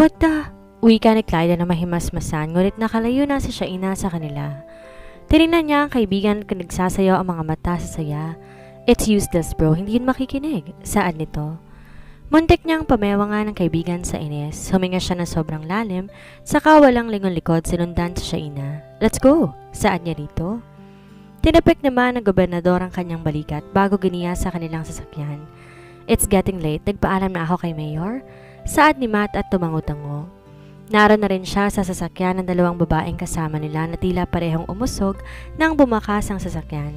What the? Wika ni Clyde na mahimasmasan, ngunit nakalayo na si Shaina sa kanila. Tinignan niya ang kaibigan at nagsasayaw ang mga mata sa saya. It's useless bro, hindi yun makikinig. Saan nito? Muntik niyang pamewangan ng kaibigan sa inis. Huminga siya ng sobrang lalim, saka walang lingon-likod sinundan sa Shaina. Let's go! Saan niya dito? Tinapik naman ng gobernador ang kanyang balikat bago giniya sa kanilang sasakyan. It's getting late, nagpaalam na ako kay Mayor. Saad ni Matt at tumango-tango. Naroon na rin siya sa sasakyan ng dalawang babaeng kasama nila na tila parehong umusog nang bumakas ang sasakyan.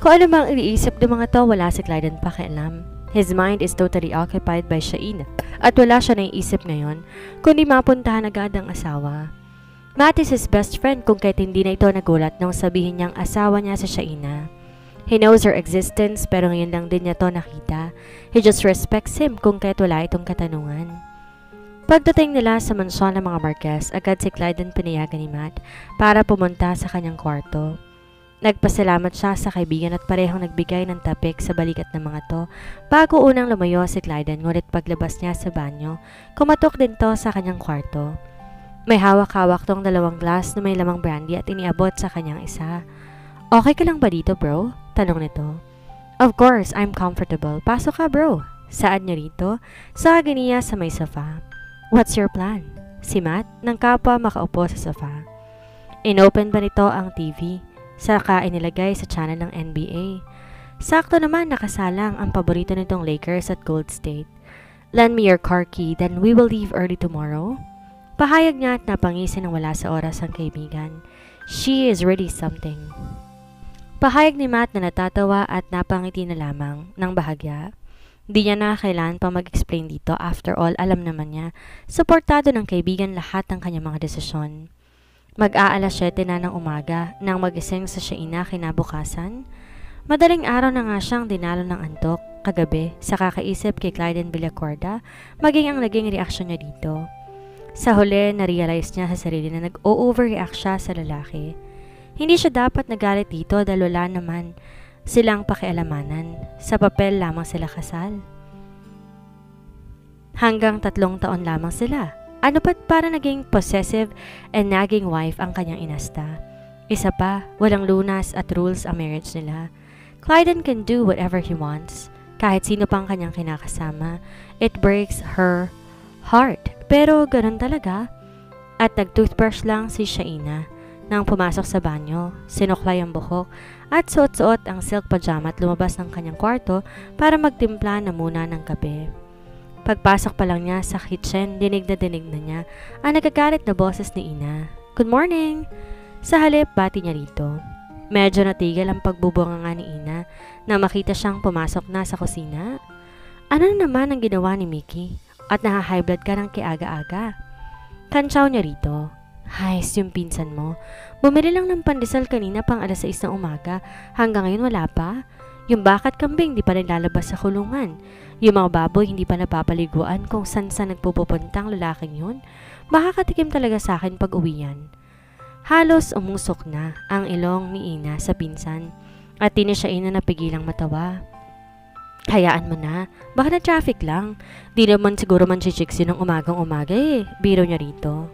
Kung ano mang iniisip ng mga to, wala si Clyde pakialam. His mind is totally occupied by Shaina at wala siya naiisip ngayon kundi mapuntahan agad ang asawa. Matt is his best friend kung kahit hindi na ito nagulat nung sabihin niyang asawa niya si Shaina. He knows her existence pero ngayon lang din niya to nakita. He just respects him kung kahit wala itong katanungan. Pagdating nila sa mansyon ng mga Marquez, agad si Clyde ang pinayagan ni Matt para pumunta sa kanyang kwarto. Nagpasalamat siya sa kaibigan at parehong nagbigay ng tapik sa balikat ng mga to bago unang lumayo si Clyde, ngunit paglabas niya sa banyo, kumatok din to sa kanyang kwarto. May hawak-hawak tong dalawang glass na may lamang brandy at iniabot sa kanyang isa. Okay ka lang ba dito bro? Tanong nito. Of course, I'm comfortable. Pasok ka bro. Saan niyo rito? Sa ganiya sa may sofa. What's your plan? Si Matt nang kapwa makaupo sa sofa. Inopen ba nito ang TV? Saka inilagay sa channel ng NBA. Sakto naman nakasalang ang paborito nitong Lakers at Gold State. Lend me your car key, then we will leave early tomorrow. Pahayag niya at napangisin ng wala sa oras ang kaibigan. She is really something. Pahayag ni Matt na natatawa at napangiti na lamang ng bahagya. Di niya na kailangan pa mag-explain dito. After all, alam naman niya, suportado ng kaibigan lahat ng kanyang mga desisyon. Mag-aalas 7 na ng umaga nang magising sa Shaina kinabukasan. Madaling araw na nga siyang dinalo ng antok kagabi sa kakaisip kay Clyde Villacorda maging ang naging reaksyon niya dito. Sa huli, na-realize niya sa sarili na nag-overreact siya sa lalaki. Hindi siya dapat nagalit dito dahil wala naman silang pakialamanan. Sa papel lamang sila kasal. Hanggang 3 taon lamang sila. Ano pa't para naging possessive and nagging wife ang kanyang inasta. Isa pa, walang lunas at rules ang marriage nila. Clyde can do whatever he wants. Kahit sino pang kanyang kinakasama. It breaks her heart. Pero ganun talaga. At nag-toothbrush lang si Shaina. Nang pumasok sa banyo, sinuklay ang buhok at suot-suot ang silk pajama at lumabas ng kanyang kwarto para magtimpla na muna ng kape. Pagpasok pa lang niya sa kitchen, dinig na niya ang nagagalit na boses ni Ina. Good morning! Sa halip, bati niya rito. Medyo natigil ang pagbubunga ni Ina na makita siyang pumasok na sa kusina. Ano na naman ang ginawa ni Mickey? At naha-high blood ka ng kiaga-aga? Kantsaw niya rito. Hays, yung pinsan mo. Bumili lang ng pandesal kanina pang alas 6 ng umaga. Hanggang ngayon wala pa. Yung bakat kambing di pa nilalabas sa kulungan. Yung mga baboy hindi pa napapaliguan kung saan nagpupupuntang lalaking yun. Makakatikim talaga sa akin pag uwian. Halos umusok na ang ilong ni Ina sa pinsan at di na siya napigilang matawa. Hayaan mo na, baka na traffic lang. Di naman siguro man si Chixie nung umagang-umaga eh. Biro niya rito.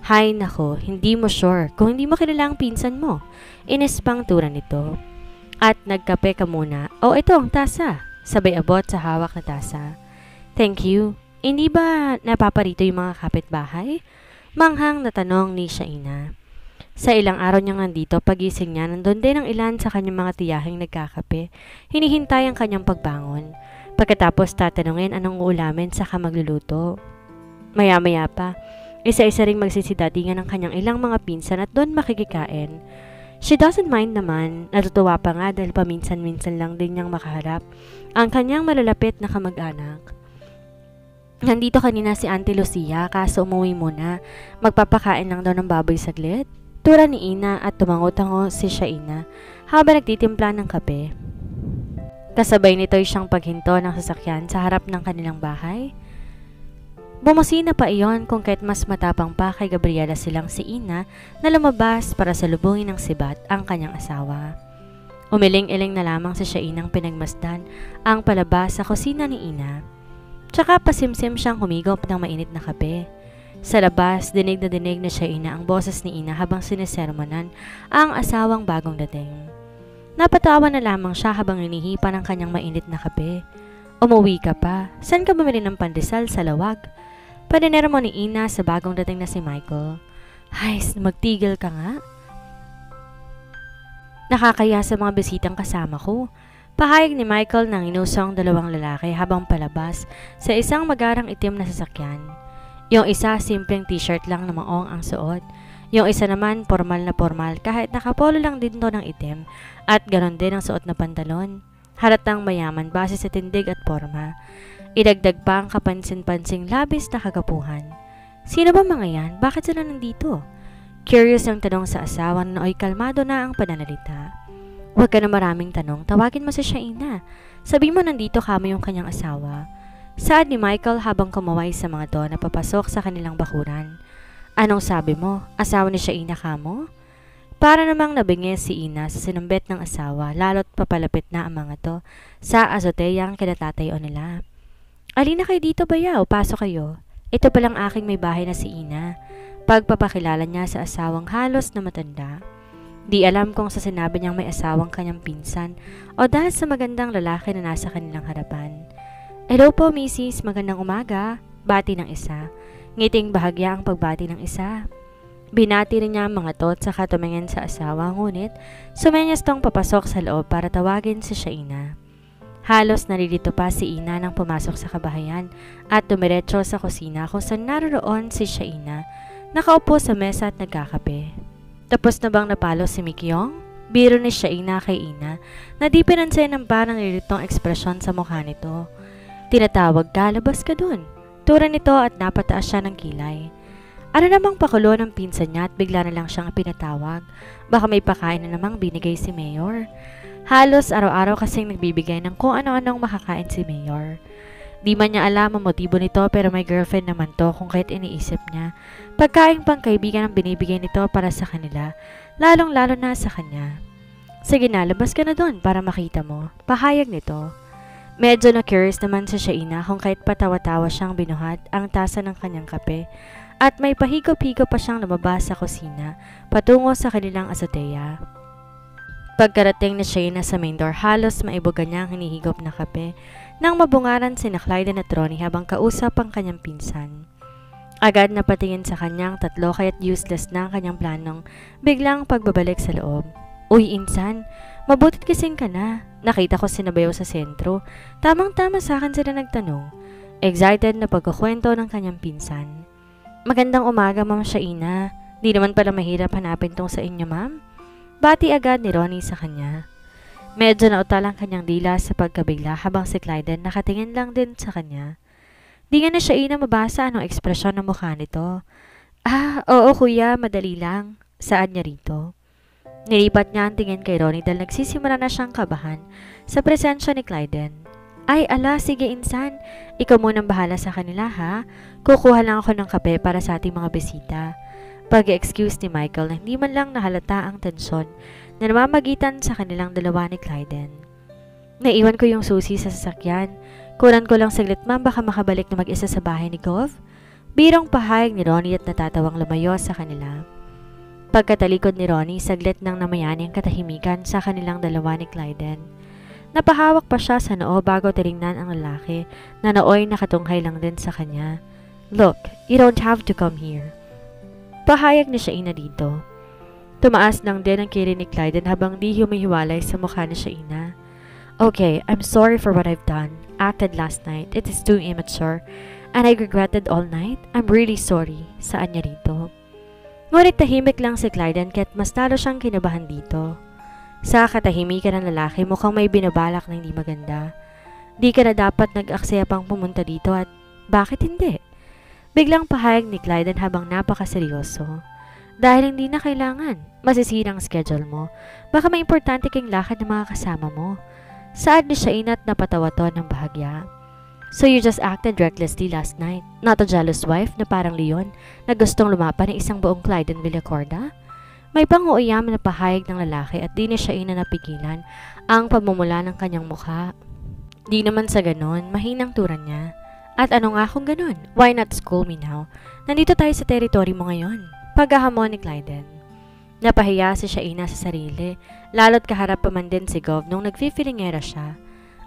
Hay nako, hindi mo sure kung hindi mo kilala ang pinsan mo. Inispang tura nito. At nagkape ka muna. Oh, ito ang tasa. Sabay abot sa hawak na tasa. Thank you. Hindi ba napaparito yung mga kapitbahay? Manghang na tanong ni Shaina. Sa ilang araw niya nandito, pagising niya, nandun din ang ilan sa kanyang mga tiyahing nagkakape. Hinihintay ang kanyang pagbangon. Pagkatapos tatanungin anong uulamin saka magluluto. Maya-maya pa, isa-isa ring magsisidatingan ng kanyang ilang mga pinsan at doon makikikain. She doesn't mind naman, natutuwa pa nga dahil paminsan-minsan lang din niyang makaharap ang kanyang malalapit na kamag-anak. Nandito kanina si Auntie Lucia kaso umuwi muna, magpapakain lang daw ng baboy saglit. Tura ni Ina at tumango-tango si Shaina habang nagtitimpla ng kape. Kasabay nito'y siyang paghinto ng sasakyan sa harap ng kanilang bahay. Bumusina pa iyon kung kahit mas matapang pa kay Gabriela silang si Ina na lumabas para salubungin ng sibat ang kanyang asawa. Umiling-iling na lamang si Shainang pinagmasdan ang palabas sa kusina ni Ina. Tsaka pasimsim siyang humigop ng mainit na kape. Sa labas, dinig na Shaina ang boses ni Ina habang sinisermonan ang asawang bagong dating. Napatawa na lamang siya habang hinihipa ng kanyang mainit na kape. Umuwi ka pa? Saan ka bumili ng pandesal sa lawag? Paninero mo ni Ina sa bagong dating na si Michael. Ay, magtigil ka nga. Nakakaya sa mga bisitang kasama ko. Pahayag ni Michael nang inusong dalawang lalaki habang palabas sa isang magarang itim na sasakyan. Yung isa, simpleng t-shirt lang na maong ang suot. Yung isa naman, formal na formal kahit nakapolo lang din to ng itim at ganon din ang suot na pantalon. Halatang mayaman base sa tindig at forma. Idagdag pa ang kapansin-pansing labis na kagapuhan. Sino ba mga yan? Bakit sila nandito? Curious ang tanong sa asawa na nooy kalmado na ang pananalita. Huwag ka na maraming tanong, tawagin mo si Shaina. Sabi mo nandito kamo yung kanyang asawa. Saad ni Michael habang kumaway sa mga to na papasok sa kanilang bakuran. Anong sabi mo? Asawa ni Shaina kamo? Para namang nabingi si Ina sa sinumbet ng asawa lalo't papalapit na ang mga to sa azoteyang kinatatayo nila. Alina kayo dito bayaw, pasok kayo. Ito palang aking may bahay na si Ina. Pagpapakilala niya sa asawang halos na matanda. Di alam kung sa sinabi niyang may asawang kanyang pinsan o dahil sa magandang lalaki na nasa kanilang harapan. Hello po, Mrs. Magandang umaga. Bati ng isa. Ngiting bahagya ang pagbati ng isa. Binati rin niya ang mga to at saka tumingin sa asawa ngunit sumenyas tong papasok sa loob para tawagin si Shaina. Halos narilito pa si Ina nang pumasok sa kabahayan at dumiretso sa kusina kung saan naroon si Shaina. Nakaupo sa mesa at nagkakape. Tapos na bang napalo si Mikyong? Biro ni Shaina kay Ina na di pinansin ng parang nilitong ekspresyon sa mukha nito. Tinatawag ka, labas ka dun. Tura nito at napataas siya ng kilay. Ano namang pakulo ng pinsan niya at bigla na lang siyang pinatawag. Baka may pakain na namang binigay si Mayor. Halos araw-araw kasing nagbibigay ng kung ano-anong makakain si Mayor. Di man niya alam ang motibo nito pero may girlfriend naman to kung kahit iniisip niya. Pagkain pang kaibigan ang binibigay nito para sa kanila, lalong-lalo na sa kanya. Sige na, labas ka na dun para makita mo. Pahayag nito. Medyo na-curious naman sa Shaina kung kahit patawa-tawa siyang binuhat ang tasa ng kanyang kape at may pahigop-higop pa siyang lumabas sa kusina patungo sa kanilang azotea. Pagkarating ni Shaina sa main door, halos maibugan niya ang hinihigop na kape nang mabungaran si Clyden at Ronnie habang kausap ang kanyang pinsan. Agad na patingin sa kanyang tatlo kaya't useless na ang kanyang planong biglang pagbabalik sa loob. Uy, insan, mabutit kasing ka na. Nakita ko sinabayaw sa sentro. Tamang-tama sa akin sila nagtanong. Excited na pagkukwento ng kanyang pinsan. Magandang umaga, Ma'am Shaina. Di naman pala mahirap hanapin tong sa inyo, ma'am. Bati agad ni Ronnie sa kanya. Medyo nautal ang kanyang dila sa pagkabigla habang si Clyden nakatingin lang din sa kanya. Di nga na Shaina mabasa anong ekspresyon ng mukha nito. Ah, oo kuya, madali lang. Saan niya rito? Nilipat niya ang tingin kay Ronnie dahil nagsisimula na siyang kabahan sa presensya ni Clyden. Ay, ala, sige insan. Ikaw munang bahala sa kanila ha. Kukuha lang ako ng kape para sa ating mga bisita. Pag-excuse ni Michael na hindi man lang nahalata ang tensyon na namamagitan sa kanilang dalawa ni Clyden. Naiwan ko yung susi sa sasakyan. Kunan ko lang saglit ma'am baka makabalik na mag-isa sa bahay ni Gov. Birong pahayag ni Ronnie at natatawang lumayo sa kanila. Pagkatalikod ni Ronnie, saglit nang namayani ang katahimikan sa kanilang dalawa ni Clyden. Napahawak pa siya sa noo bago tiningnan ang lalaki na nooy nakatunghay lang din sa kanya. Look, you don't have to come here. Pahayag ni Shaina dito. Tumaas lang din ang kiri ni Clyden habang di humihiwalay sa mukha ni Shaina. Okay, I'm sorry for what I've done. Acted last night. It is too immature. And I regretted all night. I'm really sorry. Saan niya rito? Ngunit tahimik lang si Clyden kaya't mas talo siyang kinabahan dito. Sa katahimikan ng lalaki mukhang may binabalak na hindi maganda. Di ka na dapat nag-aksaya pang pumunta dito at bakit hindi? Biglang pahayag ni Clyden habang napakaseryoso. Dahil hindi na kailangan, masisirang schedule mo. Baka may importante kang lakad ng mga kasama mo. Saad ni Shaina at napatawa to ng bahagya. So you just acted recklessly last night. Not a jealous wife na parang leon na gustong lumapa ng isang buong Clyden Villacorda? May panguuyam na pahayag ng lalaki at di ni Shaina napigilan ang pamumula ng kanyang mukha. Di naman sa ganon, mahinang turan niya. At ano nga kung ganun? Why not school me now? Nandito tayo sa territory mo ngayon. Paghahamon ni Clyden. Napahiya si Shaina sa sarili, lalo't kaharap pa man din si Gov nung nagfi-feelingera siya.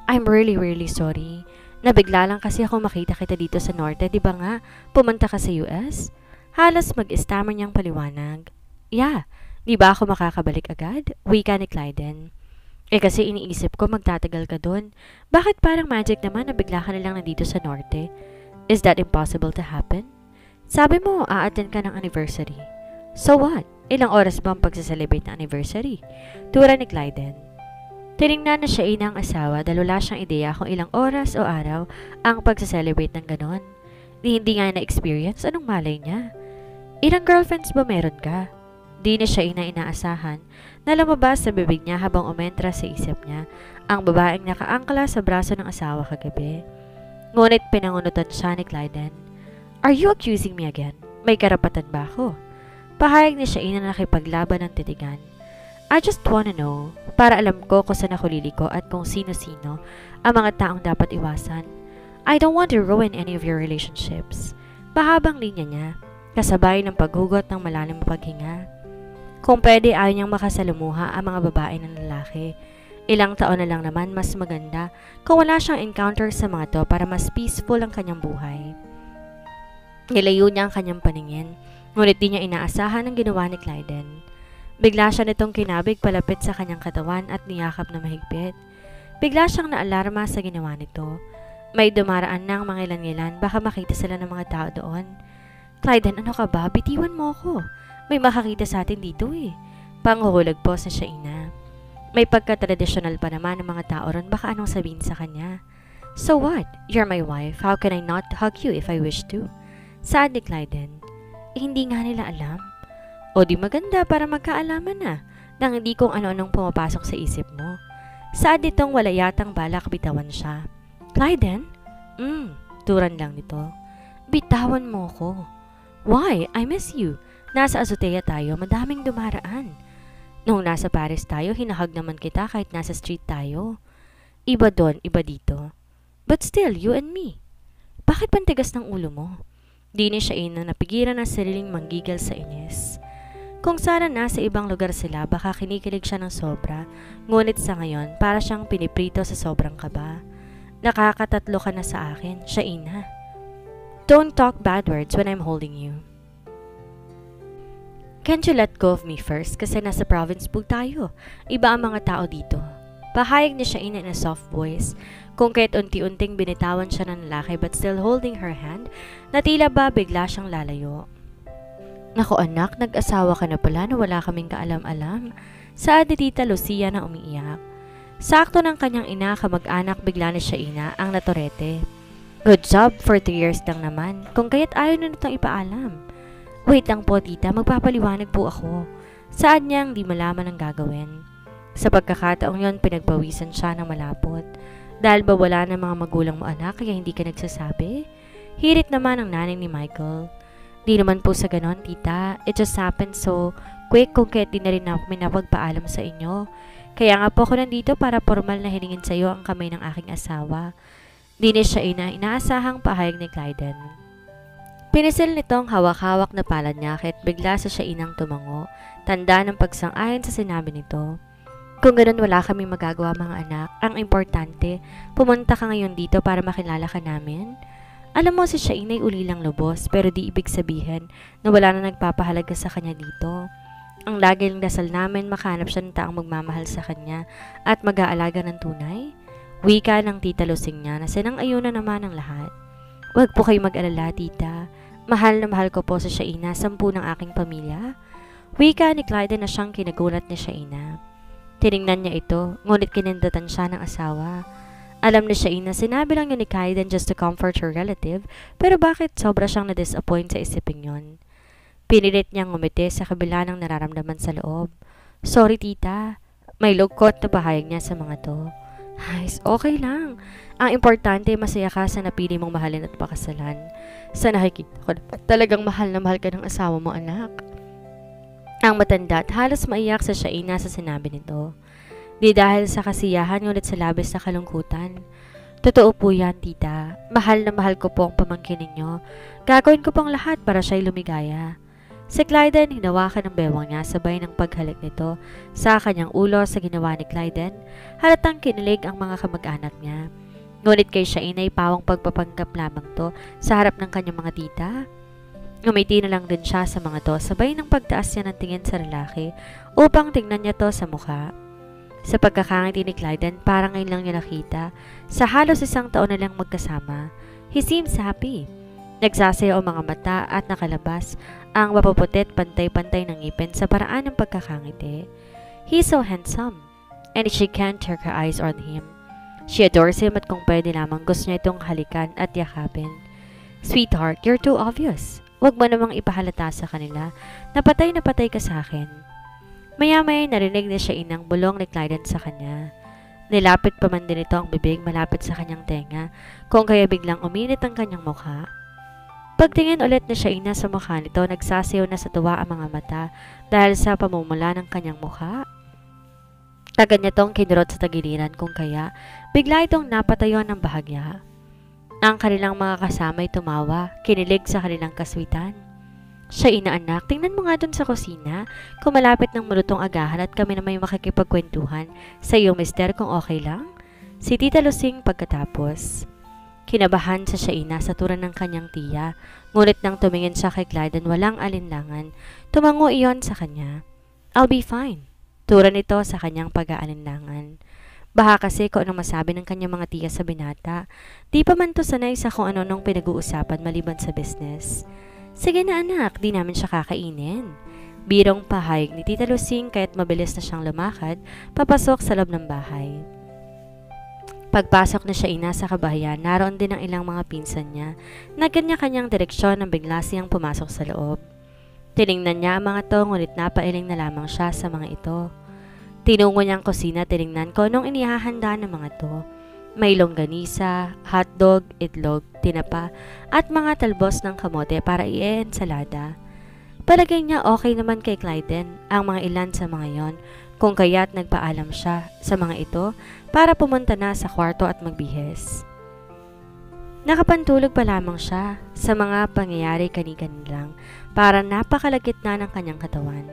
I'm really sorry. Nabigla lang kasi ako makita kita dito sa norte, di ba nga? Pumunta ka sa US? Halos mag-stammer niyang paliwanag. Yeah, di ba ako makakabalik agad? Wika ni Clyden. Kasi iniisip ko magtatagal ka dun. Bakit parang magic naman na bigla ka nilang nandito sa norte? Is that impossible to happen? Sabi mo, a-attend ka ng anniversary. So what? Ilang oras ba ang pagsaselebrate ng anniversary? Tura ni Clyden. Tinignan na siya ang asawa dahil wala siyang ideya kung ilang oras o araw ang pagsaselebrate ng ganon. Hindi nga na-experience, anong malay niya? Ilang girlfriends ba meron ka? Di na siya inaasahan na lumabas sa bibig niya habang umentra sa isip niya ang babaeng nakaangkla sa braso ng asawa kagabi. Ngunit pinangunutan siya ni Clyden. Are you accusing me again? May karapatan ba ako? Pahayag ni siya na nakipaglaban ng titigan. I just wanna know, para alam ko kung saan ako liliko at kung sino-sino ang mga taong dapat iwasan. I don't want to ruin any of your relationships. Pahabang linya niya, kasabay ng paghugot ng malalim na paghinga. Kung pwede ayaw niyang makasalumuha ang mga babae ng lalaki. Ilang taon na lang naman mas maganda kung wala siyang encounter sa mga to para mas peaceful ang kanyang buhay. Nilayo niya ang kanyang paningin, ngunit di niya inaasahan ang ginawa ni Clyden. Bigla siya nitong kinabig palapit sa kanyang katawan at niyakap na mahigpit. Bigla siyang naalarma sa ginawa nito. May dumaraan ng mga ilan-ilan, baka makita sila ng mga tao doon. Clyden, ano ka ba? Bitiwan mo ako. May makakita sa atin dito eh. Panghuhulag po sa Shaina. May pagka-tradisyonal pa naman ng mga tao ron, baka anong sabihin sa kanya. So what? You're my wife. How can I not hug you if I wish to? Saad ni Clyden. Hindi nga nila alam. O di maganda para magkaalaman na nang hindi kung ano-anong pumapasok sa isip mo. Saad nitong wala yatang balak bitawan siya. Clyden? Turan lang nito. Bitawan mo ko. Why? I miss you. Nasa azotea tayo, madaming dumaraan. Nung nasa Paris tayo, hinahag naman kita kahit nasa street tayo. Iba doon, iba dito. But still, you and me. Bakit pantigas ng ulo mo? Di ni siya napigilan ang sariling manggigil sa inis. Kung sana nasa ibang lugar sila, baka kinikilig siya ng sobra. Ngunit sa ngayon, para siyang piniprito sa sobrang kaba. Nakakatatlo ka na sa akin, Shaina. Don't talk bad words when I'm holding you. Can't you let go of me first kasi nasa province po tayo. Iba ang mga tao dito. Pahayag ni Shaina in a soft voice. Kung kahit unti-unting binitawan siya ng lalaki but still holding her hand, na tila ba bigla siyang lalayo. Naku anak, nag-asawa ka na pala na wala kaming kaalam-alam. Saad ni Tita Lucia na umiiyak. Sakto ng kanyang ina kamag-anak bigla ni Shaina ang natorete. Good job for 3 years lang naman. Kung kaya't ayaw na nitong ipaalam. Wait lang po tita, magpapaliwanag po ako. Saad niyang di malaman ang gagawin. Sa pagkakataong yon, pinagpawisan siya ng malapot. Dahil ba wala na mga magulang mo anak kaya hindi ka nagsasabi? Hirit naman ang nanay ni Michael. Di naman po sa ganon tita, it just happened so quick kung kahit di na rin ako minapagpaalam sa inyo. Kaya nga po ako nandito para formal na hiningin sa iyo ang kamay ng aking asawa. Di ni siya inaasahang pahayag ni Clyden. Pinisil nitong hawak-hawak na palad niya kahit bigla sa siya inang tumango, tanda ng pagsang-ayon sa sinabi nito. Kung ganun wala kami magagawa mga anak, ang importante, pumunta ka ngayon dito para makilala ka namin. Alam mo si Shaina ay ulilang lubos pero di ibig sabihin na wala na nagpapahalaga sa kanya dito. Ang lagi ng dasal namin makahanap siya ng taong magmamahal sa kanya at mag-aalaga ng tunay. Wika ng Tita Lusing niya na sinang-ayunan naman ang lahat. Huwag po kayo mag-alala, tita. Mahal na mahal ko po sa Shaina, 10 ng aking pamilya. Wika ni Clyden na siyang kinagulat ni Shaina. Tiningnan niya ito, ngunit kinindatan siya ng asawa. Alam ni Shaina, sinabi lang niya ni Clyden just to comfort her relative, pero bakit sobra siyang na-disappoint sa isipin yon? Pinilit niyang ngumiti sa kabila ng nararamdaman sa loob. Sorry, tita. May lugkot na bahayag niya sa mga to. Ay, okay lang. Ang importante, masaya ka sa napili mong mahalin at pakasalan. Sa nakikita ko, talagang mahal na mahal ka ng asawa mo, anak. Ang matanda at halos maiyak sa Shaina sa sinabi nito. Di dahil sa kasiyahan, ngunit sa labis na kalungkutan. Totoo po yan, tita. Mahal na mahal ko po ang pamangkin ninyo. Gagawin ko pong lahat para siya'y lumigaya. Si Clyden, hinawakan ng bewang niya sabay ng paghalik nito sa kanyang ulo sa ginawa ni Clyden. Halatang kinilig ang mga kamag-anak niya. Ngunit kay Shaina ay pawang pagpapanggap lamang to sa harap ng kanyang mga tita. Ngumiti na lang din siya sa mga to sabay ng pagtaas niya ng tingin sa lalaki upang tingnan niya to sa mukha. Sa pagkakangiti ni Clyden, parang ngayon lang niya nakita. Sa halos 1 taon na lang magkasama, he seems happy. Nagsasayaw ang mga mata at nakalabas ang mapuputit pantay-pantay ng ngipin sa paraan ng pagkakangiti. He's so handsome, and she can't take her eyes on him. She adores him at kung pwede lamang gusto niya itong halikan at yakapin. Sweetheart, you're too obvious. Huwag mo namang ipahalata sa kanila na patay ka sa akin. Maya-maya narinig ni Shaina ang bulong ni Clyden sa kanya. Nilapit pa man din ito ang bibig malapit sa kanyang tenga, kung kaya biglang uminit ang kanyang mukha. Pagtingin ulit ni Shaina sa mukha nito, nagsasayaw na sa tuwa ang mga mata dahil sa pamumula ng kanyang mukha. Agad niya itong kinurot sa tagiliran kung kaya bigla itong napatayo ng bahagya. Ang kanilang mga kasama ay tumawa, kinilig sa kanilang kaswitan. Shaina anak, tingnan mo nga dun sa kusina kung malapit ng mulutong agahan at kami na may makikipagkwentuhan sa iyong mister kung okay lang. Si Tita Lusing pagkatapos. Kinabahan sa Shaina sa tura ng kanyang tiya, ngunit nang tumingin siya kay Clyden walang alinlangan, tumango iyon sa kanya. I'll be fine. Tura nito sa kanyang pag-aalinlangan. Baka kasi kung anong masabi ng kanyang mga tiya sa binata, di pa man to sanay sa kung ano nung pinag-uusapan maliban sa business. Sige na anak, di namin siya kakainin. Birong pahayag ni Tita Lusing kaya't mabilis na siyang lumakad papasok sa loob ng bahay. Pagpasok na Shaina sa kabahayan, naroon din ang ilang mga pinsan niya na kanya-kanyang direksyon nang bigla siyang pumasok sa loob. Tiningnan niya ang mga to ngunit napailing na lamang siya sa mga ito. Tinungo niya ang kusina, tiningnan ko nung inihahanda ng mga to. May longganisa, hotdog, itlog, tinapa at mga talbos ng kamote para i-ensalada. Palagay niya okay naman kay Clyden ang mga ilan sa mga yon, kung kaya't nagpaalam siya sa mga ito para pumunta na sa kwarto at magbihis. Nakapantulog pa lamang siya sa mga pangyayari kani-kani lang para napakalagit na ng kanyang katawan.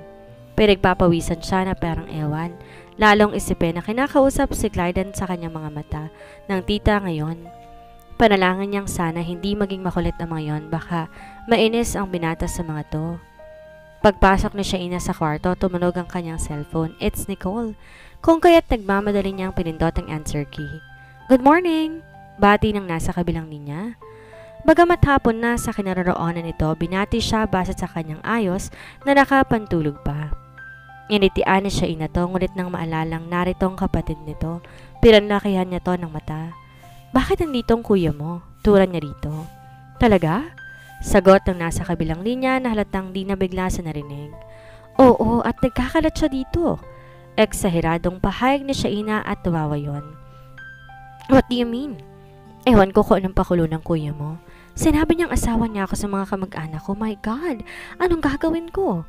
Pinagpapawisan siya na parang ewan, lalong isipin na kinakausap si Clyden sa kanyang mga mata ng tita ngayon. Panalangin niyang sana hindi maging makulit ang mga yon, baka mainis ang binata sa mga to. Pagpasok ni Shaina sa kwarto, tumunog ang kanyang cellphone. It's Nicole. Kung kaya't nagmamadali niyang pinindot ang answer key. Good morning! Bati ng nasa kabilang linya. Bagamat hapon na sa kinaroroonan nito, binati siya base sa kanyang ayos na nakapantulog pa. Initian ni Shaina to, ngunit nang maalalang naritong kapatid nito, piranlakihan niya to ng mata. Bakit nandito ang kuya mo? Turan niya rito. Talaga? Sagot ng nasa kabilang linya na halatang di nabigla sa narinig. Oo, at nagkakalat siya dito. Eksaheradong pahayag ni Shaina at tumawa yon. What do you mean? Ewan ko kung anong pakulo ng kuya mo. Sinabi niyang asawa niya ako sa mga kamag-anak ko. My God, anong gagawin ko?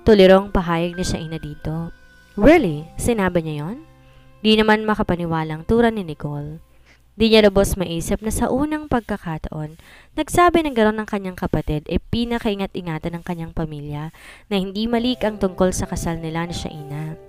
Tulirong pahayag ni Shaina dito. Really? Sinabi niya yon? Di naman makapaniwalang tura ni Nicole. Di niya lubos maisip na sa unang pagkakataon, nagsabi ng gano'n ng kanyang kapatid ay pinakaingat-ingatan ng kanyang pamilya na hindi malik ang tungkol sa kasal nila ni Shaina.